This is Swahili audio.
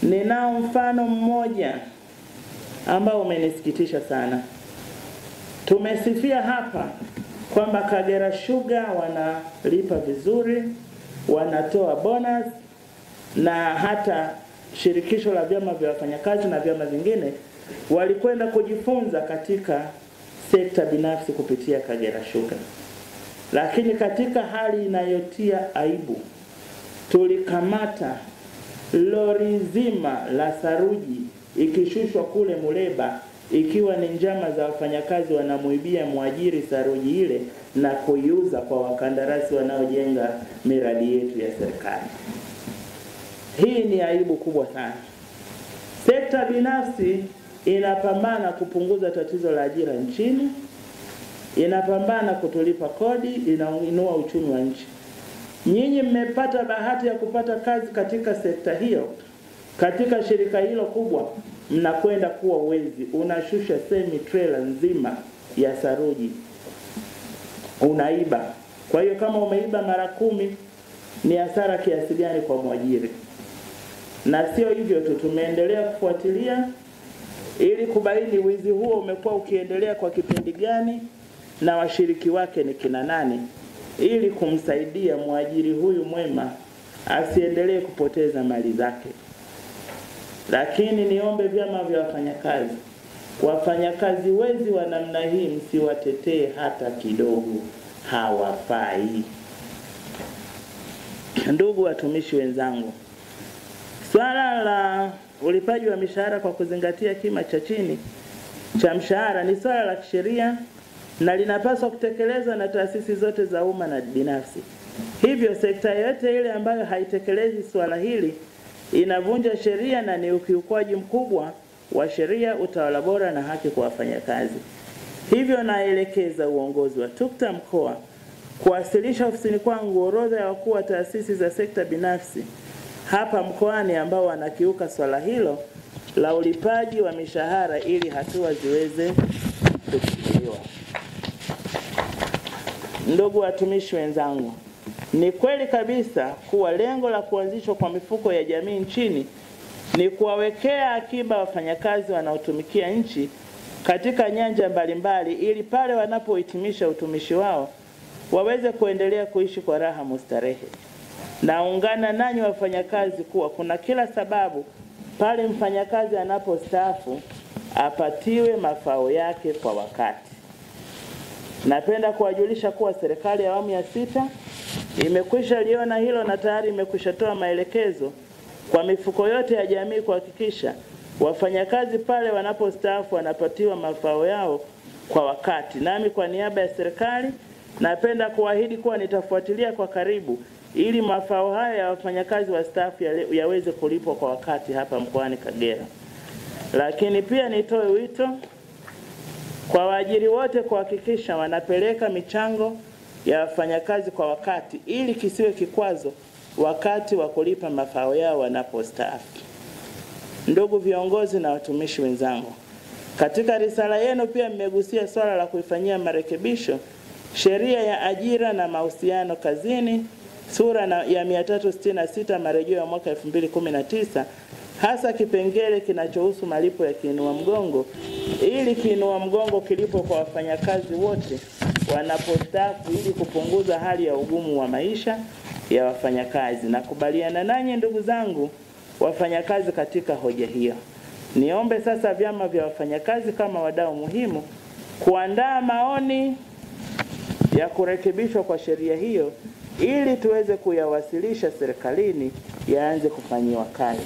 Ninao mfano mmoja ambao umenisikitisha sana. Tumesifia hapa kwamba Kagera Sugar wanalipa vizuri, wanatoa bonus, na hata shirikisho la vyama vya wafanyakazi na vyama vingine walikwenda kujifunza katika sekta binafsi kupitia Kagera Sugar. Lakini katika hali inayotia aibu, tulikamata lori zima la saruji ikishushwa kule Muleba, ikiwa ni njama za wafanyakazi wanamuibia mwajiri saruji ile na kuiuza kwa wakandarasi wanaojenga miradi yetu ya serikali. Hii ni aibu kubwa sana. Sekta binafsi inapambana kupunguza tatizo la ajira nchini, inapambana kutulipa kodi, inainua uchumi wa nchi. Nyinyi mmepata bahati ya kupata kazi katika sekta hiyo, katika shirika hilo kubwa, mnakwenda kuwa wezi. Unashusha semi trailer nzima ya saruji, unaiba. Kwa hiyo kama umeiba mara 10, ni hasara kiasi gani kwa mwajiri? Na sio hivyo tu, tumeendelea kufuatilia ili kubaini wizi huo umekuwa ukiendelea kwa kipindi gani na washiriki wake ni kina nani, ili kumsaidia mwajiri huyu mwema asiendelee kupoteza mali zake. Lakini niombe vyama vya wafanyakazi, wafanyakazi wezi wa namna hii msiwatetee hata kidogo, hawafai. Ndugu watumishi wenzangu, swala la ulipaji wa mishahara kwa kuzingatia kima cha chini cha mshahara ni swala la kisheria na linapaswa kutekelezwa na taasisi zote za umma na binafsi. Hivyo sekta yote ile ambayo haitekelezi swala hili inavunja sheria na ni ukiukwaji mkubwa wa sheria, utawala bora na haki kwa wafanyakazi. Hivyo naelekeza uongozi wa TUCTA mkoa kuwasilisha ofisini kwangu orodha ya wakuu wa taasisi za sekta binafsi hapa mkoani ambao wanakiuka swala hilo la ulipaji wa mishahara ili hatua ziweze kuchukuliwa. Ndugu watumishi wenzangu, ni kweli kabisa kuwa lengo la kuanzishwa kwa mifuko ya jamii nchini ni kuwawekea akiba wafanyakazi wanaotumikia nchi katika nyanja mbalimbali ili pale wanapohitimisha utumishi wao waweze kuendelea kuishi kwa raha mustarehe. Naungana nanyi wafanyakazi kuwa kuna kila sababu pale mfanyakazi anapostaafu apatiwe mafao yake kwa wakati. Napenda kuwajulisha kuwa serikali ya awamu ya 6 imekwisha liona hilo na tayari imekwisha toa maelekezo kwa mifuko yote ya jamii kuhakikisha wafanyakazi pale wanapostaafu wanapatiwa mafao yao kwa wakati. Nami kwa niaba ya serikali napenda kuahidi kuwa nitafuatilia kwa karibu ili mafao haya ya wafanyakazi wastaafu yaweze kulipwa kwa wakati hapa mkoani Kagera. Lakini pia nitoe wito kwa waajiri wote kuhakikisha wanapeleka michango ya wafanyakazi kwa wakati ili kisiwe kikwazo wakati wa kulipa mafao yao wanapostaafu. Ndugu viongozi na watumishi wenzangu, katika risala yenu pia mmegusia swala la kuifanyia marekebisho sheria ya ajira na mahusiano kazini sura ya 366 marejeo ya mwaka 2019, hasa kipengele kinachohusu malipo ya kiinua mgongo ili kiinua mgongo kilipo kwa wafanyakazi wote wanapostaafu ili kupunguza hali ya ugumu wa maisha ya wafanyakazi. Nakubaliana nanyi ndugu zangu wafanyakazi katika hoja hiyo. Niombe sasa vyama vya wafanyakazi kama wadau muhimu kuandaa maoni ya kurekebishwa kwa sheria hiyo ili tuweze kuyawasilisha serikalini yaanze kufanyiwa kazi.